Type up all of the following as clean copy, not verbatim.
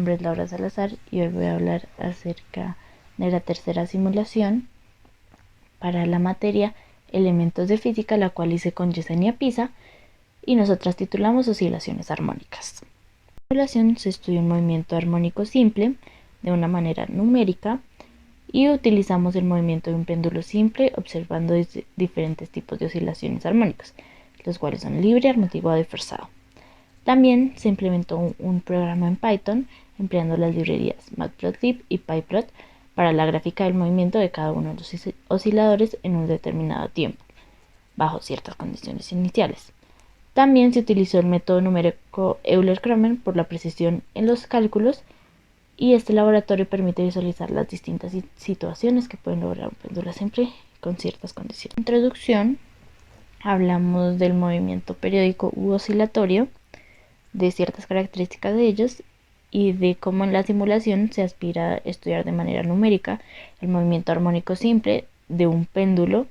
nombre es Laura Salazar y hoy voy a hablar acerca de la tercera simulación para la materia Elementos de Física, la cual hice con Yesenia Pisa y nosotras titulamos Oscilaciones armónicas. En la simulación se estudia un movimiento armónico simple de una manera numérica y utilizamos el movimiento de un péndulo simple observando diferentes tipos de oscilaciones armónicas, los cuales son libre, amortiguado y forzado. También se implementó un programa en Python empleando las librerías Matplotlib y Pyplot para la gráfica del movimiento de cada uno de los osciladores en un determinado tiempo, bajo ciertas condiciones iniciales. También se utilizó el método numérico Euler-Cromer por la precisión en los cálculos, y este laboratorio permite visualizar las distintas situaciones que pueden lograr un péndulo siempre con ciertas condiciones. En introducción, hablamos del movimiento periódico u oscilatorio, de ciertas características de ellos y de cómo en la simulación se aspira a estudiar de manera numérica el movimiento armónico simple de un péndulo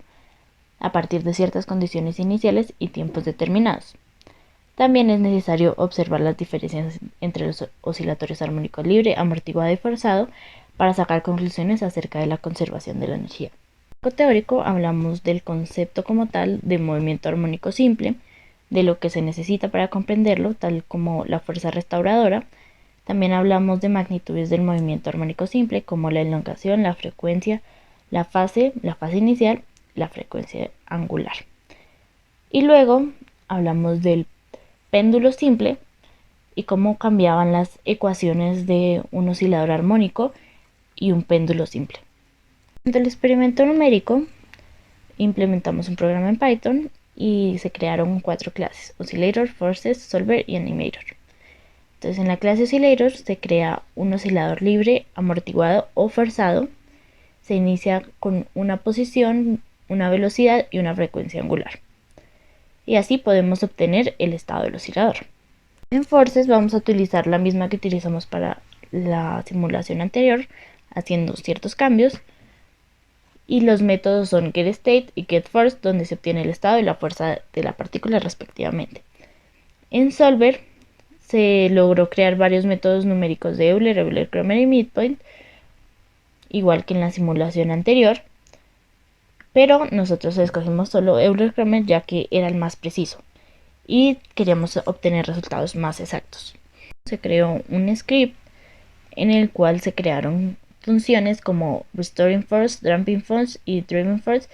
a partir de ciertas condiciones iniciales y tiempos determinados. También es necesario observar las diferencias entre los oscilatorios armónico libre, amortiguado y forzado para sacar conclusiones acerca de la conservación de la energía. En el teórico hablamos del concepto como tal de movimiento armónico simple, de lo que se necesita para comprenderlo, tal como la fuerza restauradora. También hablamos de magnitudes del movimiento armónico simple, como la elongación, la frecuencia, la fase inicial, la frecuencia angular. Y luego hablamos del péndulo simple y cómo cambiaban las ecuaciones de un oscilador armónico y un péndulo simple. En el experimento numérico implementamos un programa en Python y se crearon 4 clases: Oscillator, Forces, Solver y Animator. Entonces en la clase Oscillator se crea un oscilador libre, amortiguado o forzado. Se inicia con una posición, una velocidad y una frecuencia angular. Y así podemos obtener el estado del oscilador. En Forces vamos a utilizar la misma que utilizamos para la simulación anterior, haciendo ciertos cambios. Y los métodos son getState y getForce, donde se obtiene el estado y la fuerza de la partícula respectivamente. En Solver se logró crear varios métodos numéricos de Euler, Euler-Cromer y Midpoint, igual que en la simulación anterior, pero nosotros escogimos solo Euler-Cromer ya que era el más preciso y queríamos obtener resultados más exactos. Se creó un script en el cual se crearon funciones como Restoring Force, Damping Force y Driving Force,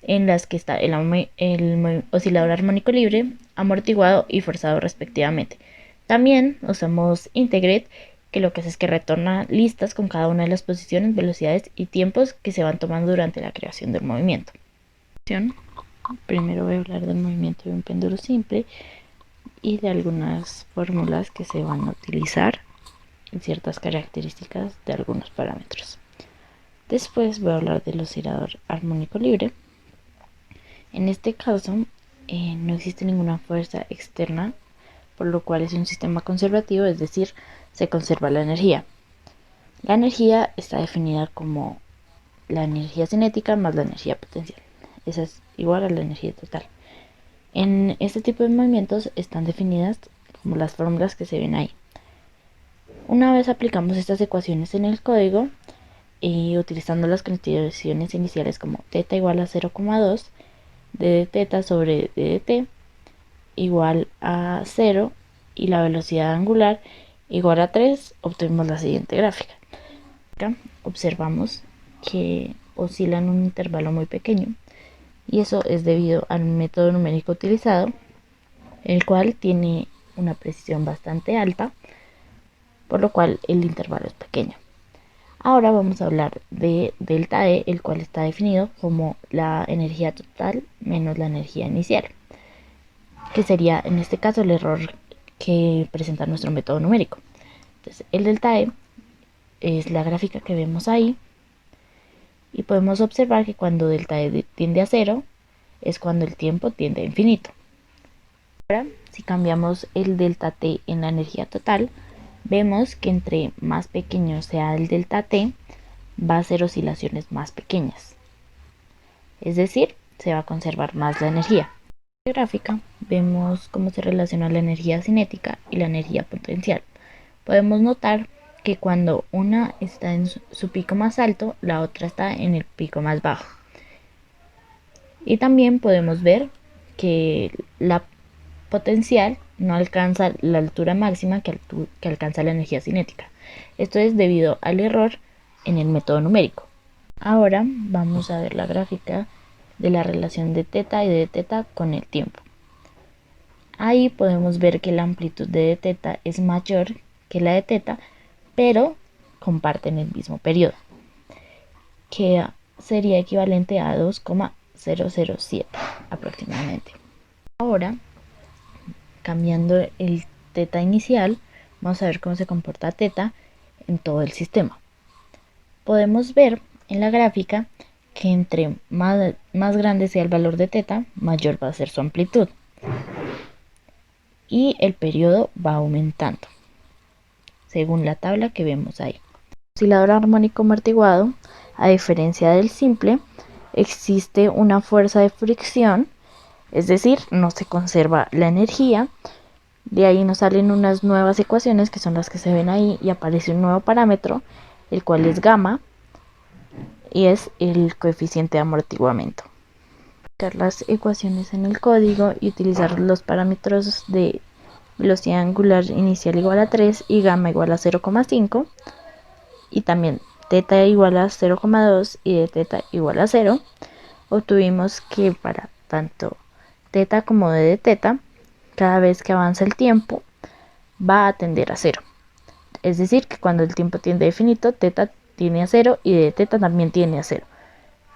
en las que está el oscilador armónico libre, amortiguado y forzado respectivamente. También usamos Integrate, que lo que hace es que retorna listas con cada una de las posiciones, velocidades y tiempos que se van tomando durante la creación del movimiento. Primero voy a hablar del movimiento de un péndulo simple y de algunas fórmulas que se van a utilizar y ciertas características de algunos parámetros. Después voy a hablar del oscilador armónico libre. En este caso no existe ninguna fuerza externa, por lo cual es un sistema conservativo, es decir, se conserva la energía. La energía está definida como la energía cinética más la energía potencial. Esa es igual a la energía total. En este tipo de movimientos están definidas como las fórmulas que se ven ahí. Una vez aplicamos estas ecuaciones en el código y utilizando las condiciones iniciales como θ igual a 0,2, d de θ sobre d de t igual a 0 y la velocidad angular igual a 3, obtenemos la siguiente gráfica. Acá observamos que oscila en un intervalo muy pequeño y eso es debido al método numérico utilizado, el cual tiene una precisión bastante alta, por lo cual el intervalo es pequeño. Ahora vamos a hablar de delta E, el cual está definido como la energía total menos la energía inicial, que sería en este caso el error que presenta nuestro método numérico. Entonces el delta E es la gráfica que vemos ahí y podemos observar que cuando delta E tiende a 0 es cuando el tiempo tiende a infinito. Ahora, si cambiamos el delta T en la energía total, vemos que entre más pequeño sea el delta T, va a hacer oscilaciones más pequeñas. Es decir, se va a conservar más la energía. En esta gráfica vemos cómo se relaciona la energía cinética y la energía potencial. Podemos notar que cuando una está en su pico más alto, la otra está en el pico más bajo. Y también podemos ver que la potencial no alcanza la altura máxima que alcanza la energía cinética. Esto es debido al error en el método numérico. Ahora vamos a ver la gráfica de la relación de teta y de teta con el tiempo. Ahí podemos ver que la amplitud de teta es mayor que la de teta, pero comparten el mismo periodo, que sería equivalente a 2,007 aproximadamente. Ahora, cambiando el teta inicial, vamos a ver cómo se comporta teta en todo el sistema. Podemos ver en la gráfica que entre más grande sea el valor de teta, mayor va a ser su amplitud. Y el periodo va aumentando, según la tabla que vemos ahí. El oscilador armónico amortiguado, a diferencia del simple, existe una fuerza de fricción, es decir, no se conserva la energía. De ahí nos salen unas nuevas ecuaciones que son las que se ven ahí y aparece un nuevo parámetro, el cual es gamma y es el coeficiente de amortiguamiento. Las ecuaciones en el código y utilizar los parámetros de velocidad angular inicial igual a 3 y gamma igual a 0,5 y también teta igual a 0,2 y de teta igual a 0, obtuvimos que para tanto teta como de teta, cada vez que avanza el tiempo va a tender a 0. Es decir, que cuando el tiempo tiende a infinito, teta tiene a 0 y de teta también tiene a 0.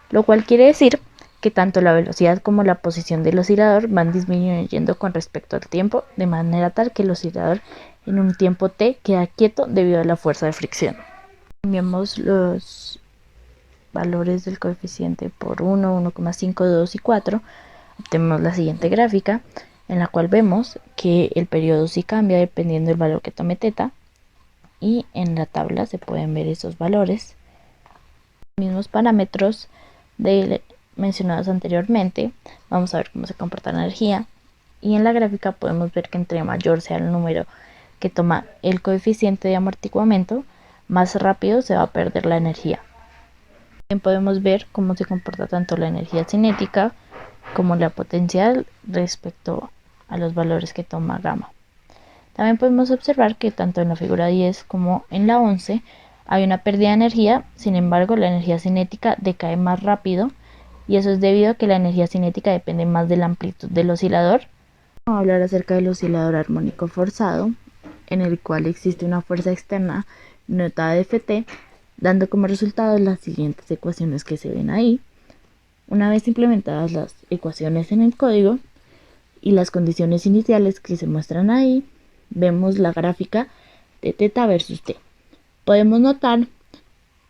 Lo cual quiere decir que tanto la velocidad como la posición del oscilador van disminuyendo con respecto al tiempo, de manera tal que el oscilador en un tiempo t queda quieto debido a la fuerza de fricción. Cambiamos los valores del coeficiente por 1, 1,5, 2 y 4. Obtenemos la siguiente gráfica, en la cual vemos que el periodo sí cambia dependiendo del valor que tome teta, y en la tabla se pueden ver esos valores. Los mismos parámetros mencionados anteriormente. Vamos a ver cómo se comporta la energía, y en la gráfica podemos ver que entre mayor sea el número que toma el coeficiente de amortiguamiento, más rápido se va a perder la energía. También podemos ver cómo se comporta tanto la energía cinética como la potencial respecto a los valores que toma gamma. También podemos observar que tanto en la figura 10 como en la 11 hay una pérdida de energía. Sin embargo, la energía cinética decae más rápido, y eso es debido a que la energía cinética depende más de la amplitud del oscilador. Vamos a hablar acerca del oscilador armónico forzado, en el cual existe una fuerza externa notada de Ft, dando como resultado las siguientes ecuaciones que se ven ahí. Una vez implementadas las ecuaciones en el código y las condiciones iniciales que se muestran ahí, vemos la gráfica de teta versus t. Podemos notar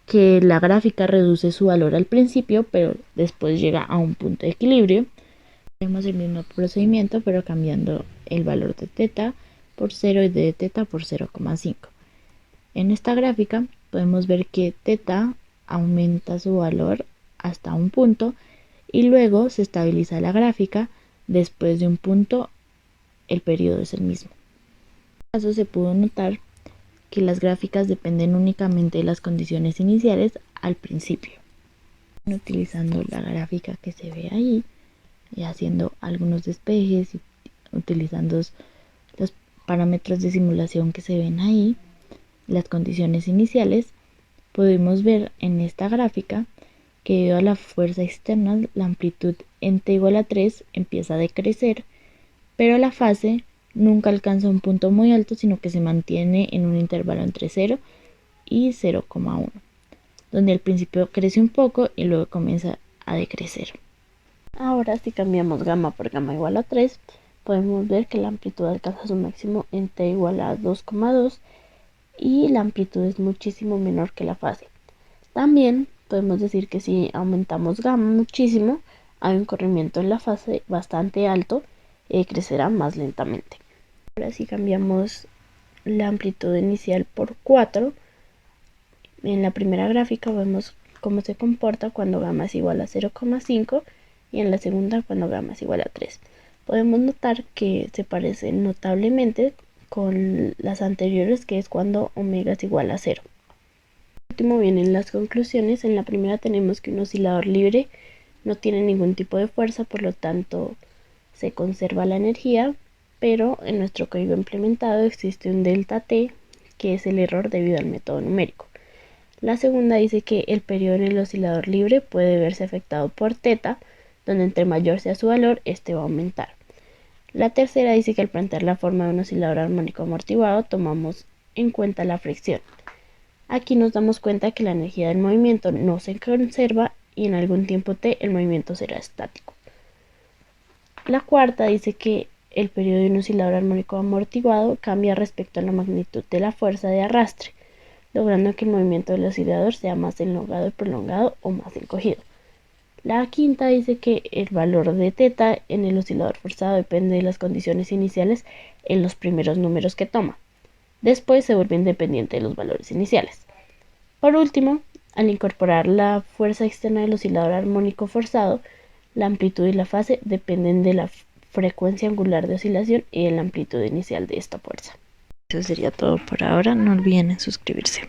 que la gráfica reduce su valor al principio, pero después llega a un punto de equilibrio. Tenemos el mismo procedimiento, pero cambiando el valor de teta por 0 y de teta por 0,5. En esta gráfica podemos ver que teta aumenta su valor hasta un punto y luego se estabiliza la gráfica. Después de un punto, el periodo es el mismo. En este caso se pudo notar que las gráficas dependen únicamente de las condiciones iniciales al principio. Utilizando la gráfica que se ve ahí y haciendo algunos despejes y utilizando los parámetros de simulación que se ven ahí, las condiciones iniciales, podemos ver en esta gráfica que debido a la fuerza externa, la amplitud en t igual a 3 empieza a decrecer, pero la fase nunca alcanza un punto muy alto, sino que se mantiene en un intervalo entre 0 y 0,1, donde al principio crece un poco y luego comienza a decrecer. Ahora, si cambiamos gamma por gamma igual a 3, podemos ver que la amplitud alcanza su máximo en t igual a 2,2 y la amplitud es muchísimo menor que la fase. También podemos decir que si aumentamos gamma muchísimo, hay un corrimiento en la fase bastante alto y crecerá más lentamente. Ahora, si cambiamos la amplitud inicial por 4, en la primera gráfica vemos cómo se comporta cuando gamma es igual a 0,5 y en la segunda cuando gamma es igual a 3. Podemos notar que se parecen notablemente con las anteriores, que es cuando omega es igual a 0. Por último vienen las conclusiones. En la primera tenemos que un oscilador libre no tiene ningún tipo de fuerza, por lo tanto se conserva la energía, pero en nuestro código implementado existe un delta t, que es el error debido al método numérico. La segunda dice que el periodo en el oscilador libre puede verse afectado por θ, donde entre mayor sea su valor, este va a aumentar. La tercera dice que al plantear la forma de un oscilador armónico amortiguado tomamos en cuenta la fricción. Aquí nos damos cuenta que la energía del movimiento no se conserva y en algún tiempo t el movimiento será estático. La cuarta dice que el periodo de un oscilador armónico amortiguado cambia respecto a la magnitud de la fuerza de arrastre, logrando que el movimiento del oscilador sea más elongado y prolongado o más encogido. La quinta dice que el valor de θ en el oscilador forzado depende de las condiciones iniciales en los primeros números que toma. Después se vuelve independiente de los valores iniciales. Por último, al incorporar la fuerza externa del oscilador armónico forzado, la amplitud y la fase dependen de la frecuencia angular de oscilación y de la amplitud inicial de esta fuerza. Eso sería todo por ahora. No olviden suscribirse.